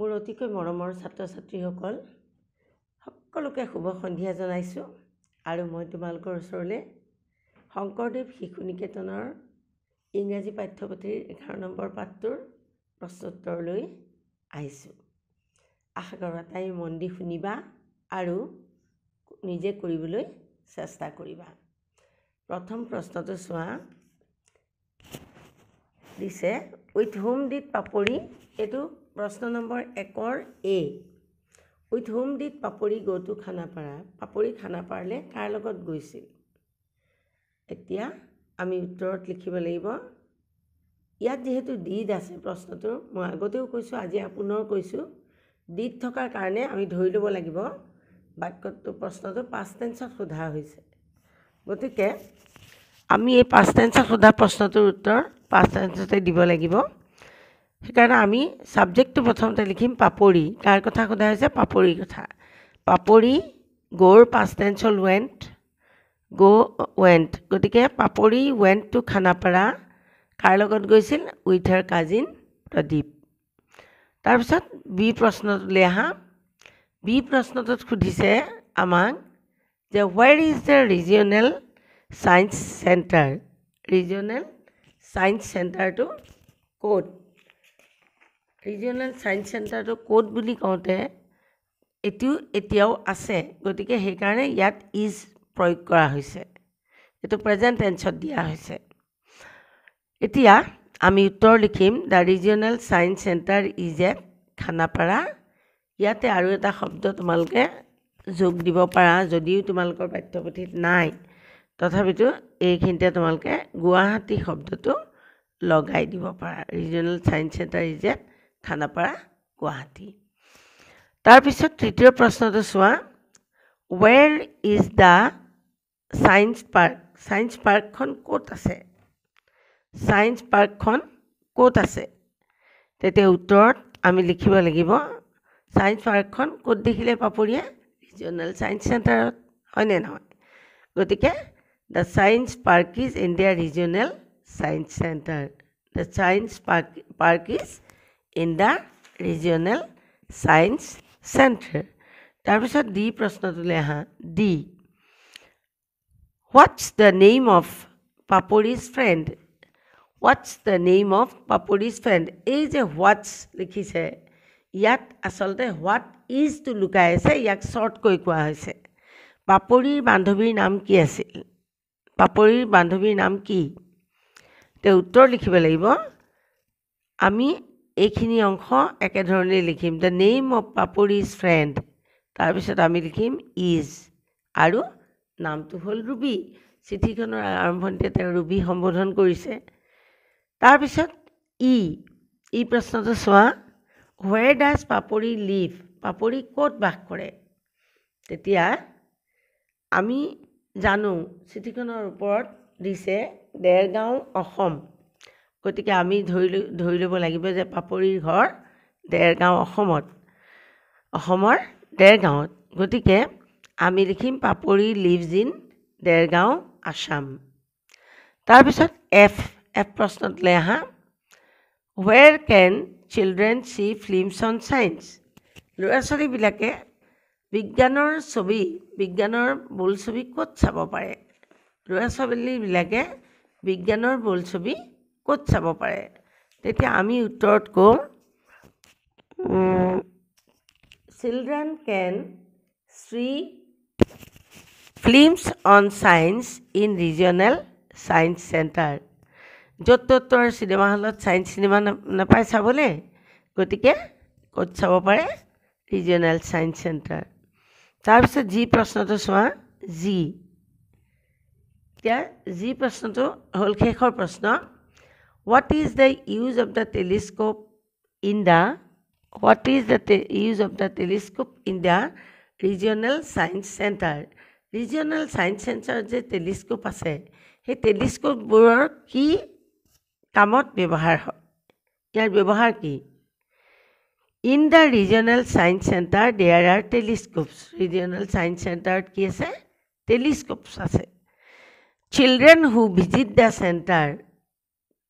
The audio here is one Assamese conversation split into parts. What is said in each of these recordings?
মোৰ অতিকৈ মৰমৰ ছাত্ৰ ছাত্ৰীসকল সকলোকে শুভ সন্ধিয়া জনাইছোঁ আৰু মই তোমালোকৰ ওচৰলৈ শংকৰদেৱ শিশু নিকেতনৰ ইংৰাজী পাঠ্যপুথিৰ 11 নম্বৰ পাঠটোৰ প্ৰশ্নোত্তৰলৈ আহিছোঁ। আশা কৰোঁ তাই মন দি শুনিবা আৰু নিজে কৰিবলৈ চেষ্টা কৰিবা। প্ৰথম প্ৰশ্নটো চোৱা দিছে, উইথ হোম ডিড পাপৰি, এইটো প্ৰশ্ন নম্বৰ 1ৰ A। With whom did Papori go to Khanapara, Papori খানাপাৰালৈ কাৰ লগত গৈছিল? এতিয়া আমি উত্তৰত লিখিব লাগিব। ইয়াত যিহেতু ডিড আছে প্ৰশ্নটোৰ, মই আগতেও কৈছোঁ আজি পুনৰ কৈছোঁ, ডিড থকাৰ কাৰণে আমি ধৰি ল'ব লাগিব বাক্যটো প্ৰশ্নটো পাষ্ট টেন্সত সোধা হৈছে। গতিকে আমি এই পাষ্ট টেন্সত সোধা প্ৰশ্নটোৰ উত্তৰ পাষ্ট টেন্সতে দিব লাগিব। সেইকাৰণে আমি ছাবজেক্টটো প্ৰথমতে লিখিম পাপৰি। কাৰ কথা সোধা হৈছে? পাপৰিৰ কথা। পাপৰি গ'ৰ পাষ্ট টেন্স হ'ল ৱেণ্ট, ৱেণ্ট। গতিকে পাপৰি ৱেণ্ট টু খানাপাৰা কাৰ লগত গৈছিল? With her cousin Pradip. তাৰপিছত বি প্ৰশ্নটোলৈ আহা। বি প্ৰশ্নটোত সুধিছে আমাক যে where is the regional science centre? Regional science চেণ্টাৰটো ক'ত? ৰিজিয়নেল ছায়েন্স চেণ্টাৰটো ক'ত বুলি কওঁতে এতিয়াও আছে, গতিকে সেইকাৰণে ইয়াত ইজ প্ৰয়োগ কৰা হৈছে। এইটো প্ৰেজেণ্ট টেন্সত দিয়া হৈছে। এতিয়া আমি উত্তৰ লিখিম the regional science centre is at Khanapara. ইয়াতে আৰু এটা শব্দ তোমালোকে যোগ দিব পাৰা, যদিও তোমালোকৰ পাঠ্যপুথিত নাই, তথাপিতো এইখিনিতে তোমালোকে গুৱাহাটী শব্দটো লগাই দিব পাৰা। Regional science centre is at Khanapara, Guwahati. তাৰপিছত তৃতীয় প্ৰশ্নটো চোৱা, ৱেৰ is the science park? Science পাৰ্কখন ক'ত আছে? ছায়েন্স পাৰ্কখন ক'ত আছে? তেতিয়া উত্তৰত আমি লিখিব লাগিব ছায়েন্স পাৰ্কখন ক'ত দেখিলে পাপৰিয়ে? ৰিজিয়নেল ছায়েন্স চেণ্টাৰত, হয়নে নহয়? গতিকে the science park is in the regional science centre. The science park is in the regional science centre. তাৰপিছত ডি প্ৰশ্নটোলৈ আহা। D, what's the name of Papori's friend? What's the name of Papori's friend? এই যে হোৱাটছ লিখিছে, ইয়াত আচলতে হোৱাট ইজটো লুকাই আছে, ইয়াক শ্বৰ্টকৈ কোৱা হৈছে। পাপৰিৰ বান্ধৱীৰ নাম কি আছিল? পাপৰিৰ বান্ধৱীৰ নাম কি? তেওঁ উত্তৰ লিখিব লাগিব। আমি এইখিনি অংশ একেধৰণে লিখিম, the name of Papori's friend, তাৰপিছত আমি লিখিম ইজ, আৰু নামটো হ'ল ৰুবি। চিঠিখনৰ আৰম্ভণিতে তেওঁ ৰুবি সম্বোধন কৰিছে। তাৰপিছত ই প্ৰশ্নটো চোৱা, ৱেৰ ডাজ পাপৰি লিভ? পাপৰি ক'ত বাস কৰে? তেতিয়া আমি জানো চিঠিখনৰ ওপৰত দিছে দেৰগাঁও, অসম। গতিকে আমি ধৰি ল'ব লাগিব যে পাপৰিৰ ঘৰ দেৰগাঁও, অসমৰ দেৰগাঁৱত। গতিকে আমি লিখিম পাপৰি লিভছ ইন দেৰগাঁও, আছাম। তাৰপিছত এফ প্ৰশ্নটোলৈ আহা। Where can children see films on science? ল'ৰা ছোৱালীবিলাকে বিজ্ঞানৰ বোলছবি ক'ত চাব পাৰে? ল'ৰা ছোৱালীবিলাকে বিজ্ঞানৰ বোলছবি ক'ত চাব পাৰে? তেতিয়া আমি উত্তৰত কওঁ children can see films on science in regional science centre. য'ত ত'ত আৰু চিনেমা হলত ছায়েন্স চিনেমা নাপায় চাবলৈ, গতিকে ক'ত চাব পাৰে? Regional science centre. তাৰপিছত যি প্ৰশ্নটো চোৱা, এতিয়া যি প্ৰশ্নটো হ'ল শেষৰ প্ৰশ্ন। What is the use of the telescope in the regional science centre? Regional ছায়েন্স চেণ্টাৰত যে টেলিস্কোপ আছে, সেই টেলিস্কোপবোৰৰ কি কামত ব্যৱহাৰ হয়? ইয়াৰ ব্যৱহাৰ কি? In the regional science centre there are telescopes. ৰিজিয়নেল ছায়েন্স চেণ্টাৰত কি আছে? টেলিস্কোপছ আছে। Children who visit the centre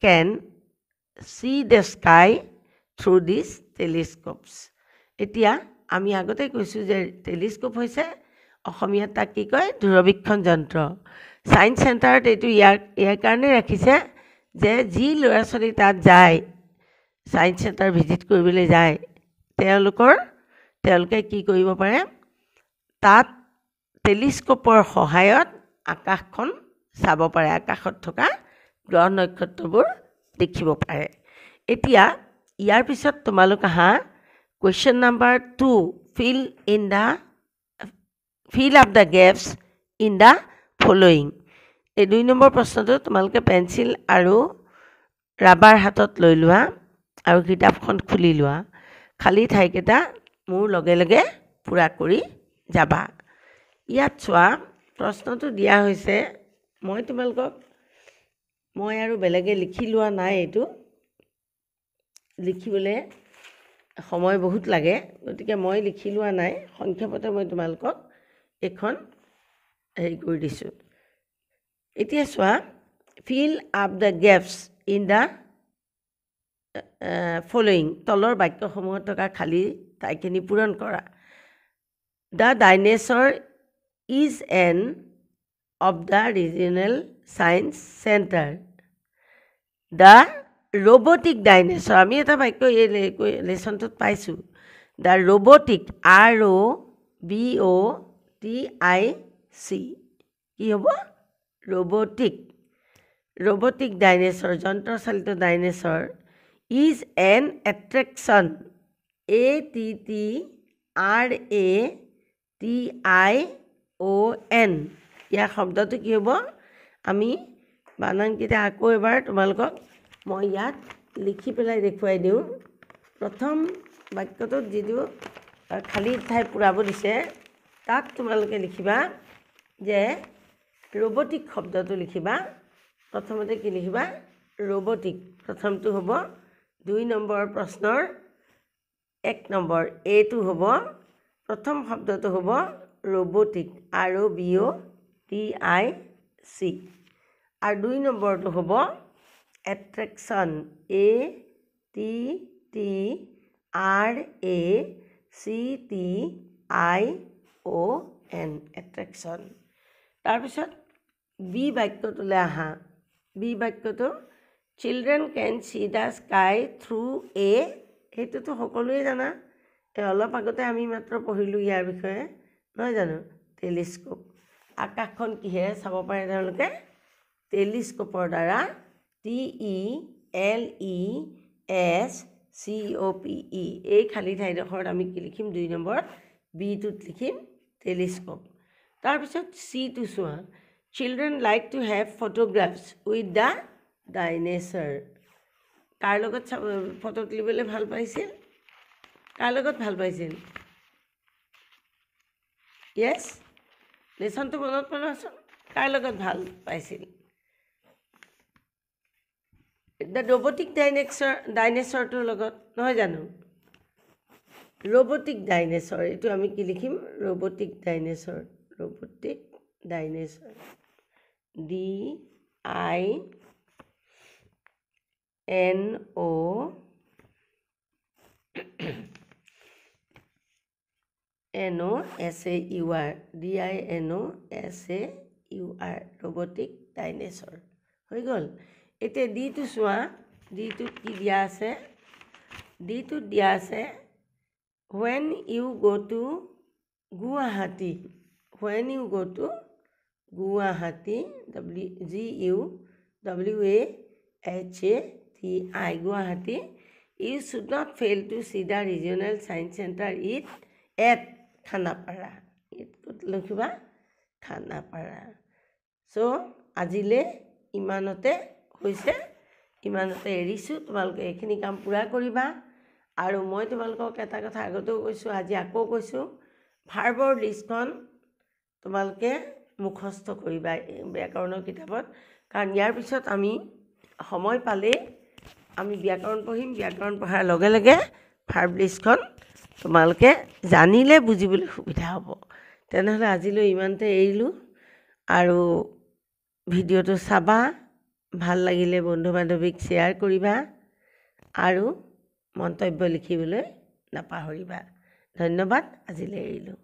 can see the sky through this telescopes. এতিয়া আমি আগতে কৈছোঁ যে টেলিস্কোপ হৈছে অসমীয়াত তাক কি কয় দূৰবীক্ষণ যন্ত্ৰ ছায়েন্স চেণ্টাৰত এইটো ইয়াৰ কাৰণে ৰাখিছে যে যি ল'ৰা ছোৱালী তাত যায় ছায়েন্স চেণ্টাৰ ভিজিট কৰিবলৈ যায় তেওঁলোকে কি কৰিব পাৰে তাত টেলিস্কোপৰ সহায়ত আকাশখন চাব পাৰে আকাশত থকা গ্ৰহ নক্ষত্ৰবোৰ দেখিব পাৰে এতিয়া ইয়াৰ পিছত তোমালোক আহা question number 2 fill up the gaps in the following এই 2 নম্বৰ প্ৰশ্নটো তোমালোকে পেন্সিল আৰু ৰাবাৰ হাতত লৈ লোৱা আৰু কিতাপখন খুলি লোৱা খালী ঠাইকেইটা মোৰ লগে লগে পূৰা কৰি যাবা ইয়াত চোৱা প্ৰশ্নটো দিয়া হৈছে মই আৰু বেলেগে লিখি লোৱা নাই এইটো লিখিবলৈ সময় বহুত লাগে গতিকে মই লিখি লোৱা নাই সংক্ষেপতে মই তোমালোকক এখন হেৰি কৰি দিছোঁ এতিয়া চোৱা fill up the gaps in the following তলৰ বাক্যসমূহত থকা খালী ঠাইখিনি পূৰণ কৰা The dinosaur is an of the regional science center The robotic dinosaur আমি এটা বাক্য এই লেচনটোত পাইছোঁ The robotic ROBOTIC কি হ'ব robotic dinosaur যন্ত্ৰচালিত ডাইনোছৰ is an attraction ATTRATION ইয়াৰ শব্দটো কি হ'ব আমি বানানকেইটা আকৌ এবাৰ তোমালোকক মই ইয়াত লিখি পেলাই দেখুৱাই দিওঁ প্ৰথম বাক্যটোত যিটো খালী ঠাই পূৰাব দিছে তাত তোমালোকে লিখিবা যে robotic শব্দটো লিখিবা প্ৰথমতে কি লিখিবা robotic প্ৰথমটো হ'ব 2 নম্বৰ প্ৰশ্নৰ 1 নম্বৰ এটো হ'ব প্ৰথম শব্দটো হ'ব robotic ROBOTIC আৰু 2 নম্বৰটো হ'ব attraction ATTRACTION attraction তাৰপিছত বি বাক্যটোলৈ আহা বি বাক্যটো children can see the sky through a সেইটোতো সকলোৱে জানা অলপ আগতে আমি মাত্ৰ পঢ়িলোঁ ইয়াৰ বিষয়ে নহয় জানো টেলিস্কোপ আকাশখন কিহেৰে চাব পাৰে তেওঁলোকে টেলিস্কোপৰ দ্বাৰা TELESCOPE এই খালী ঠাইডোখৰত আমি কি লিখিম 2 নম্বৰত বিটোত লিখিম টেলিস্কোপ তাৰপিছত চিটো চোৱা children like to have photographs with the dinosaur কাৰ লগত ফটো তুলিবলৈ ভাল পাইছিল কাৰ লগত ভাল পাইছিল yes লেসনটো মনত পেলোৱাচোন কাৰ লগত ভাল পাইছিল the robotic dinosaur টোৰ লগত নহয় জানো robotic dinosaur এটো আমি কি লিখিম robotic dinosaur DINOSAUR robotic dinosaur হৈ গ'ল এতিয়া ডিটো চোৱা ডিটোত কি দিয়া আছে ডিটোত দিয়া আছে when you go to Guwahati Guwahati you should not fail to see the regional science center at Khanapara লিখিবা Khanapara so আজিলে ইমানতে হৈছে ইমানতে এৰিছোঁ তোমালোকে এইখিনি কাম পুৰা কৰিবা আৰু মই তোমালোকক এটা কথা আগতেও কৈছোঁ আজি আকৌ কৈছোঁ ভাৰ্বৰ লিষ্টখন তোমালোকে মুখস্থ কৰিবা ব্যাকৰণৰ কিতাপত কাৰণ ইয়াৰ পিছত আমি সময় পালে আমি ব্যাকৰণ পঢ়িম ব্যাকৰণ পঢ়াৰ লগে লগে ভাৰ্ব লিষ্টখন তোমালোকে জানিলে বুজিবলৈ সুবিধা হ'ব তেনেহ'লে আজিলৈ ইমানতে এৰিলোঁ আৰু ভিডিঅ'টো চাবা ভাল লাগিলে বন্ধু বান্ধৱীক শ্বেয়াৰ কৰিবা আৰু মন্তব্য লিখিবলৈ নাপাহৰিবা ধন্যবাদ, আজিলৈ এৰিলোঁ।